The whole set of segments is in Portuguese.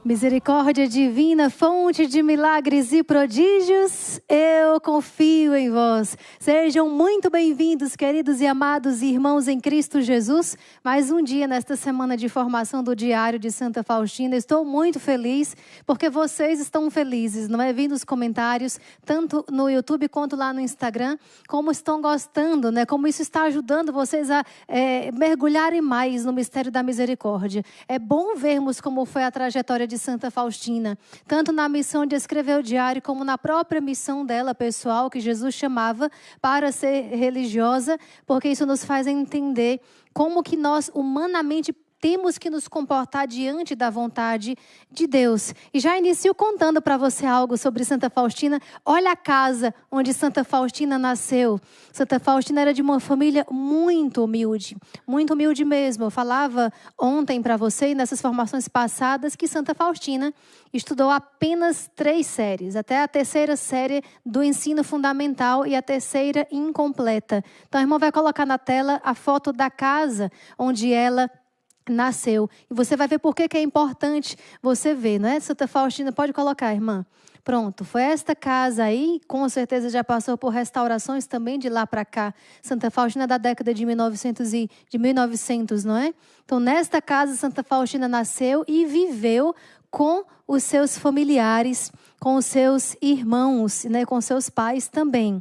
Misericórdia divina, fonte de milagres e prodígios, eu confio em vós. Sejam muito bem-vindos, queridos e amados irmãos em Cristo Jesus. Mais um dia nesta semana de formação do Diário de Santa Faustina. Estou muito feliz porque vocês estão felizes, não é? Vindo os comentários, tanto no YouTube quanto lá no Instagram, como estão gostando, né? Como isso está ajudando vocês a mergulharem mais no mistério da misericórdia. É bom vermos como foi a trajetória de Santa Faustina, tanto na missão de escrever o diário, como na própria missão dela pessoal, que Jesus chamava para ser religiosa, porque isso nos faz entender como que nós humanamente temos que nos comportar diante da vontade de Deus. E já inicio contando para você algo sobre Santa Faustina. Olha a casa onde Santa Faustina nasceu. Santa Faustina era de uma família muito humilde mesmo. Eu falava ontem para você, e nessas formações passadas, que Santa Faustina estudou apenas 3 séries, até a 3ª série do ensino fundamental e a 3ª incompleta. Então a irmã vai colocar na tela a foto da casa onde ela nasceu. E você vai ver por que é importante você ver, não é? Santa Faustina, pode colocar, irmã. Pronto, foi esta casa aí, com certeza já passou por restaurações também de lá para cá. Santa Faustina da década de 1900, não é? Então, nesta casa, Santa Faustina nasceu e viveu com os seus familiares, com os seus irmãos, né? Com seus pais também.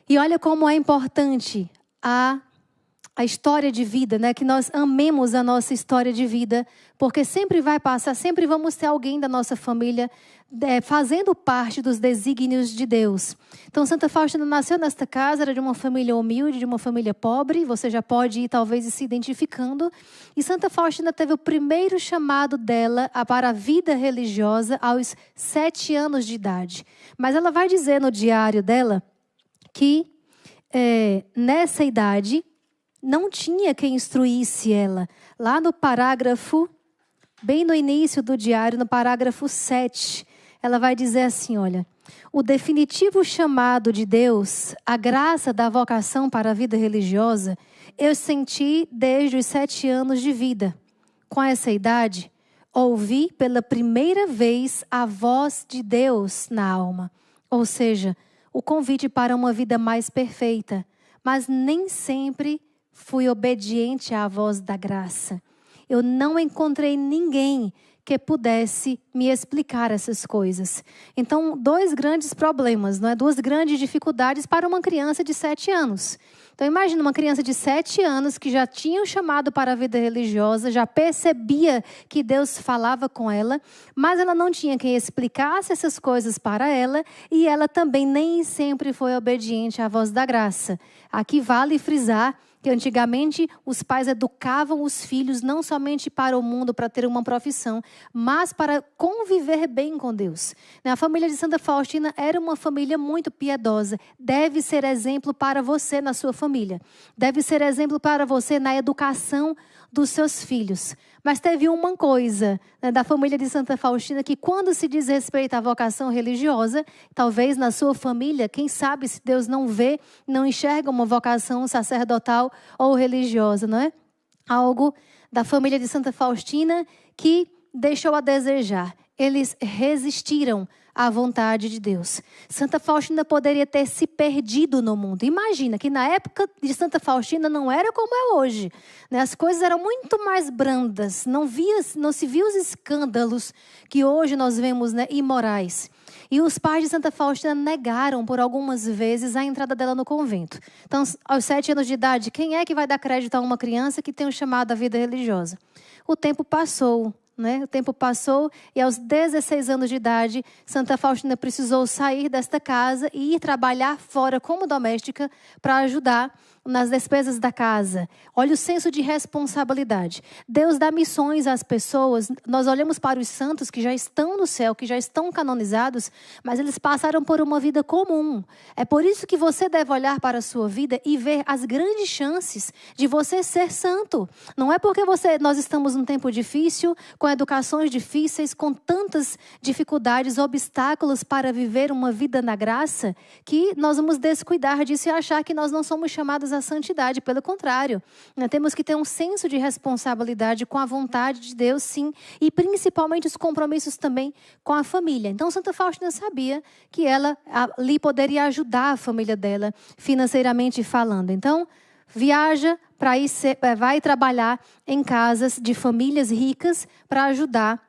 E olha como é importante a história de vida, né? Que nós amemos a nossa história de vida, porque sempre vai passar, sempre vamos ter alguém da nossa família fazendo parte dos desígnios de Deus. Então, Santa Faustina nasceu nesta casa, era de uma família humilde, de uma família pobre, você já pode ir talvez se identificando. E Santa Faustina teve o primeiro chamado dela para a vida religiosa aos 7 anos de idade. Mas ela vai dizer no diário dela que nessa idade não tinha quem instruísse ela. Lá no parágrafo, bem no início do diário, no parágrafo 7, ela vai dizer assim, olha: o definitivo chamado de Deus, a graça da vocação para a vida religiosa, eu senti desde os 7 anos de vida. Com essa idade, ouvi pela primeira vez a voz de Deus na alma. Ou seja, o convite para uma vida mais perfeita. Mas nem sempre fui obediente à voz da graça. Eu não encontrei ninguém que pudesse me explicar essas coisas. Então, 2 grandes problemas, não é? 2 grandes dificuldades para uma criança de 7 anos. Então, imagina uma criança de 7 anos que já tinha um chamado para a vida religiosa, já percebia que Deus falava com ela, mas ela não tinha quem explicasse essas coisas para ela, e ela também nem sempre foi obediente à voz da graça. Aqui vale frisar que antigamente os pais educavam os filhos não somente para o mundo, para ter uma profissão, mas para conviver bem com Deus. A família de Santa Faustina era uma família muito piedosa. Deve ser exemplo para você na sua família. Deve ser exemplo para você na educação dos seus filhos. Mas teve uma coisa, né, da família de Santa Faustina, que quando se diz respeito à vocação religiosa, talvez na sua família, quem sabe se Deus não vê, não enxerga uma vocação sacerdotal ou religiosa, não é? Algo da família de Santa Faustina que deixou a desejar. Eles resistiram à vontade de Deus. Santa Faustina poderia ter se perdido no mundo. Imagina que na época de Santa Faustina não era como é hoje, né? As coisas eram muito mais brandas. Não se via os escândalos que hoje nós vemos, né, imorais. E os pais de Santa Faustina negaram por algumas vezes a entrada dela no convento. Então, aos 7 anos de idade, quem é que vai dar crédito a uma criança que tem um chamado à vida religiosa? O tempo passou. Né? O tempo passou e aos 16 anos de idade, Santa Faustina precisou sair desta casa e ir trabalhar fora como doméstica para ajudar nas despesas da casa. Olha o senso de responsabilidade. Deus dá missões às pessoas. Nós olhamos para os santos que já estão no céu, que já estão canonizados, mas eles passaram por uma vida comum. É por isso que você deve olhar para a sua vida e ver as grandes chances de você ser santo. Não é porque nós estamos num tempo difícil, com educações difíceis, com tantas dificuldades, obstáculos para viver uma vida na graça, que nós vamos descuidar disso e achar que nós não somos chamados à santidade. Pelo contrário, nós temos que ter um senso de responsabilidade com a vontade de Deus, sim, e principalmente os compromissos também com a família. Então, Santa Faustina sabia que ela ali poderia ajudar a família dela, financeiramente falando. Então, viaja para ir vai trabalhar em casas de famílias ricas para ajudar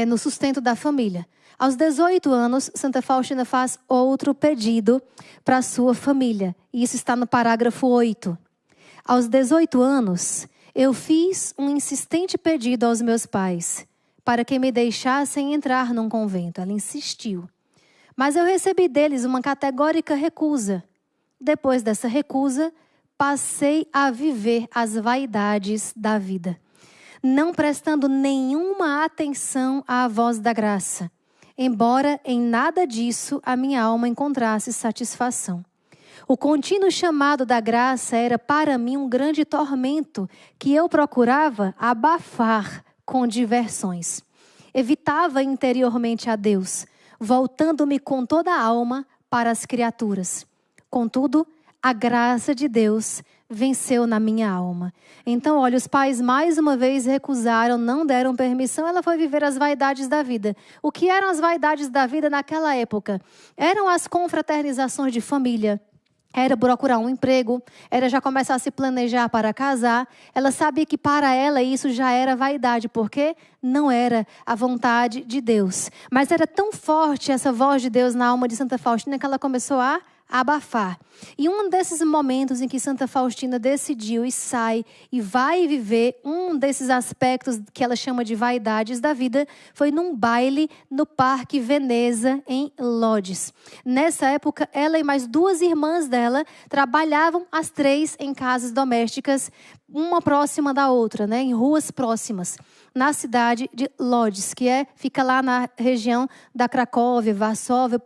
no sustento da família. Aos 18 anos, Santa Faustina faz outro pedido para a sua família. E isso está no parágrafo 8. Aos 18 anos, eu fiz um insistente pedido aos meus pais para que me deixassem entrar num convento. Ela insistiu. Mas eu recebi deles uma categórica recusa. Depois dessa recusa, passei a viver as vaidades da vida, não prestando nenhuma atenção à voz da graça, embora em nada disso a minha alma encontrasse satisfação. O contínuo chamado da graça era para mim um grande tormento que eu procurava abafar com diversões. Evitava interiormente a Deus, voltando-me com toda a alma para as criaturas. Contudo, a graça de Deus venceu na minha alma. Então, olha, os pais mais uma vez recusaram, não deram permissão, ela foi viver as vaidades da vida. O que eram as vaidades da vida naquela época? Eram as confraternizações de família. Era procurar um emprego, era já começar a se planejar para casar. Ela sabia que para ela isso já era vaidade, porque não era a vontade de Deus. Mas era tão forte essa voz de Deus na alma de Santa Faustina que ela começou a abafar. E um desses momentos em que Santa Faustina decidiu e sai e vai viver um desses aspectos que ela chama de vaidades da vida foi num baile no Parque Veneza, em Lodz. Nessa época, ela e mais duas irmãs dela trabalhavam as três em casas domésticas, uma próxima da outra, em ruas próximas, na cidade de Lodz, que fica lá na região da Cracóvia, Varsóvia,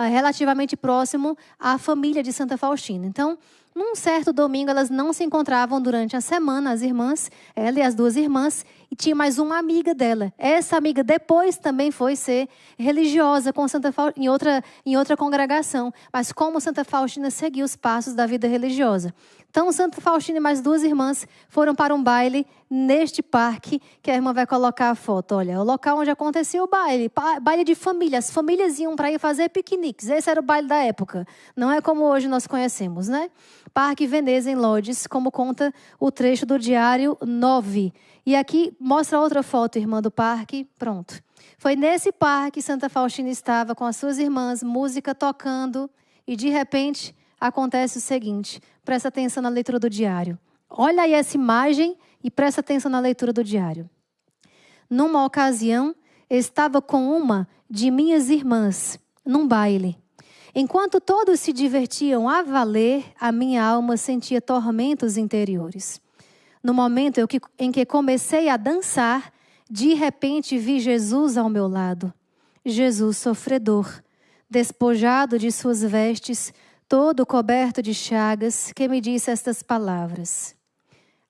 relativamente próximo à família de Santa Faustina. Então, num certo domingo, elas não se encontravam durante a semana, as irmãs, ela e as duas irmãs, e tinha mais uma amiga dela. Essa amiga depois também foi ser religiosa com Santa Faustina, em outra congregação, mas como Santa Faustina seguiu os passos da vida religiosa. Então, Santa Faustina e mais duas irmãs foram para um baile neste parque, que a irmã vai colocar a foto. Olha, o local onde acontecia o baile, baile de família. As famílias iam para ir fazer piqueniques. Esse era o baile da época. Não é como hoje nós conhecemos, Parque Veneza, em Lodz, como conta o trecho do Diário 9. E aqui mostra outra foto, irmã, do parque. Pronto. Foi nesse parque que Santa Faustina estava com as suas irmãs, música tocando, e de repente acontece o seguinte. Presta atenção na leitura do diário. Olha aí essa imagem e presta atenção na leitura do diário. Numa ocasião, estava com uma de minhas irmãs, num baile. Enquanto todos se divertiam a valer, a minha alma sentia tormentos interiores. No momento em que comecei a dançar, de repente vi Jesus ao meu lado. Jesus sofredor, despojado de suas vestes, todo coberto de chagas, que me disse estas palavras: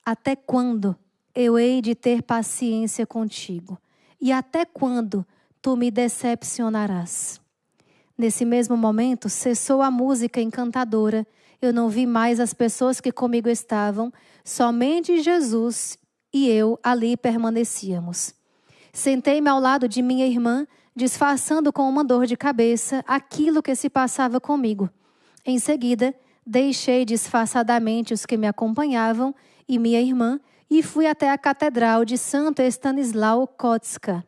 até quando eu hei de ter paciência contigo? E até quando tu me decepcionarás? Nesse mesmo momento, cessou a música encantadora. Eu não vi mais as pessoas que comigo estavam, somente Jesus e eu ali permanecíamos. Sentei-me ao lado de minha irmã, disfarçando com uma dor de cabeça aquilo que se passava comigo. Em seguida, deixei disfarçadamente os que me acompanhavam e minha irmã e fui até a catedral de Santo Estanislau Kotska.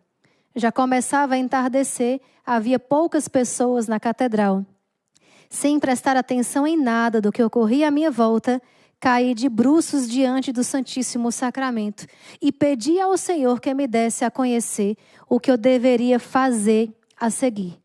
Já começava a entardecer, havia poucas pessoas na catedral. Sem prestar atenção em nada do que ocorria à minha volta, caí de bruços diante do Santíssimo Sacramento e pedi ao Senhor que me desse a conhecer o que eu deveria fazer a seguir.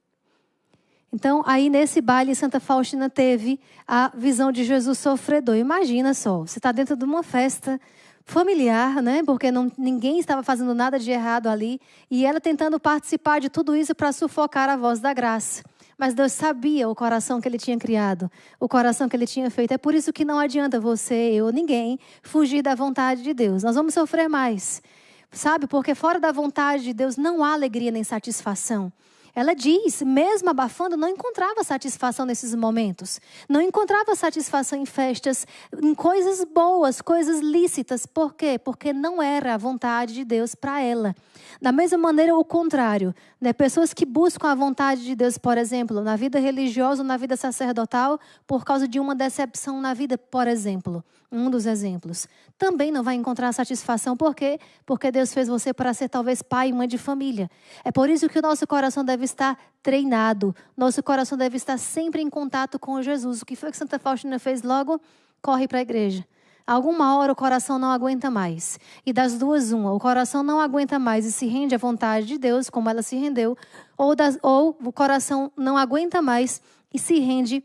Então, aí nesse baile, Santa Faustina teve a visão de Jesus sofredor. Imagina só, você está dentro de uma festa familiar, porque ninguém estava fazendo nada de errado ali, e ela tentando participar de tudo isso para sufocar a voz da graça. Mas Deus sabia o coração que ele tinha criado, o coração que ele tinha feito. É por isso que não adianta você, eu, ninguém, fugir da vontade de Deus. Nós vamos sofrer mais, sabe? Porque fora da vontade de Deus não há alegria nem satisfação. Ela diz, mesmo abafando, não encontrava satisfação nesses momentos. Não encontrava satisfação em festas, em coisas boas, coisas lícitas. Por quê? Porque não era a vontade de Deus para ela. Da mesma maneira, o contrário. Né? Pessoas que buscam a vontade de Deus, por exemplo, na vida religiosa ou na vida sacerdotal, por causa de uma decepção na vida, por exemplo. Um dos exemplos. Também não vai encontrar satisfação. Por quê? Porque Deus fez você para ser talvez pai e mãe de família. É por isso que o nosso coração deve estar treinado. Nosso coração deve estar sempre em contato com Jesus. O que foi que Santa Faustina fez logo? Corre para a igreja. Alguma hora o coração não aguenta mais. E das duas, uma. O coração não aguenta mais e se rende à vontade de Deus, como ela se rendeu. Ou o coração não aguenta mais e se rende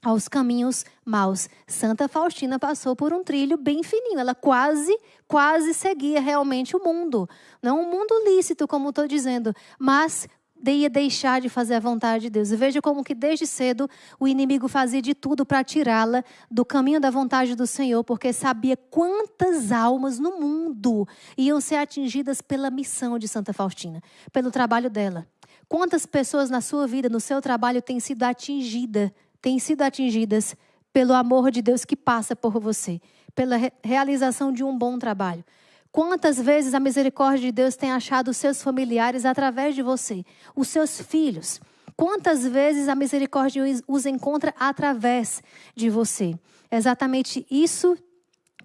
aos caminhos maus. Santa Faustina passou por um trilho bem fininho. Ela quase seguia realmente o mundo. Não um mundo lícito, como estou dizendo, mas ia deixar de fazer a vontade de Deus. E veja como que desde cedo o inimigo fazia de tudo para tirá-la do caminho da vontade do Senhor, porque sabia quantas almas no mundo iam ser atingidas pela missão de Santa Faustina, pelo trabalho dela. Quantas pessoas na sua vida, no seu trabalho, têm sido atingidas pelo amor de Deus que passa por você, pela realização de um bom trabalho. Quantas vezes a misericórdia de Deus tem achado os seus familiares através de você, os seus filhos. Quantas vezes a misericórdia os encontra através de você. É exatamente isso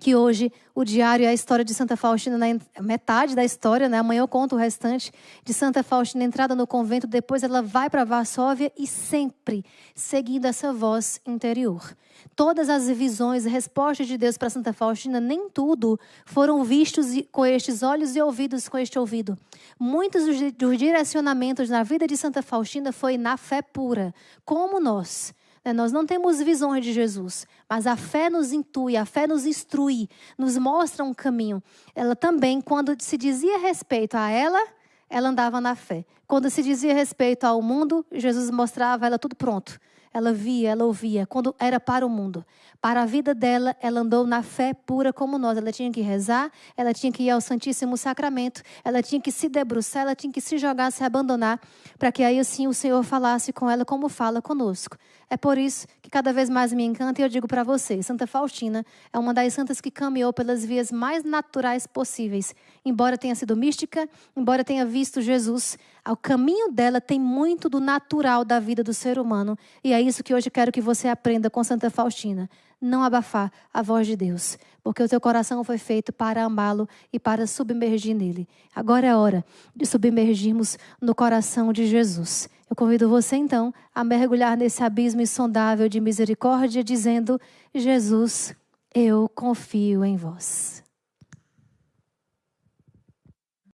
que hoje o diário é a história de Santa Faustina, na metade da história, né? Amanhã eu conto o restante de Santa Faustina, entrada no convento, depois ela vai para Varsóvia e sempre seguindo essa voz interior. Todas as visões e respostas de Deus para Santa Faustina, nem tudo foram vistos com estes olhos e ouvidos com este ouvido. Muitos dos direcionamentos na vida de Santa Faustina foi na fé pura, como nós. Nós não temos visões de Jesus, mas a fé nos intui, a fé nos instrui, nos mostra um caminho. Ela também, quando se dizia respeito a ela andava na fé. Quando se dizia respeito ao mundo, Jesus mostrava ela tudo pronto. Ela via, ela ouvia, quando era para o mundo. Para a vida dela, ela andou na fé pura como nós. Ela tinha que rezar, ela tinha que ir ao Santíssimo Sacramento, ela tinha que se debruçar, ela tinha que se jogar, se abandonar, para que aí assim o Senhor falasse com ela como fala conosco. É por isso que cada vez mais me encanta e eu digo para vocês, Santa Faustina é uma das santas que caminhou pelas vias mais naturais possíveis. Embora tenha sido mística, embora tenha visto Jesus, o caminho dela tem muito do natural da vida do ser humano. E é isso que hoje quero que você aprenda com Santa Faustina. Não abafar a voz de Deus, porque o teu coração foi feito para amá-lo e para submergir nele. Agora é hora de submergirmos no coração de Jesus. Eu convido você então a mergulhar nesse abismo insondável de misericórdia, dizendo: Jesus, eu confio em vós.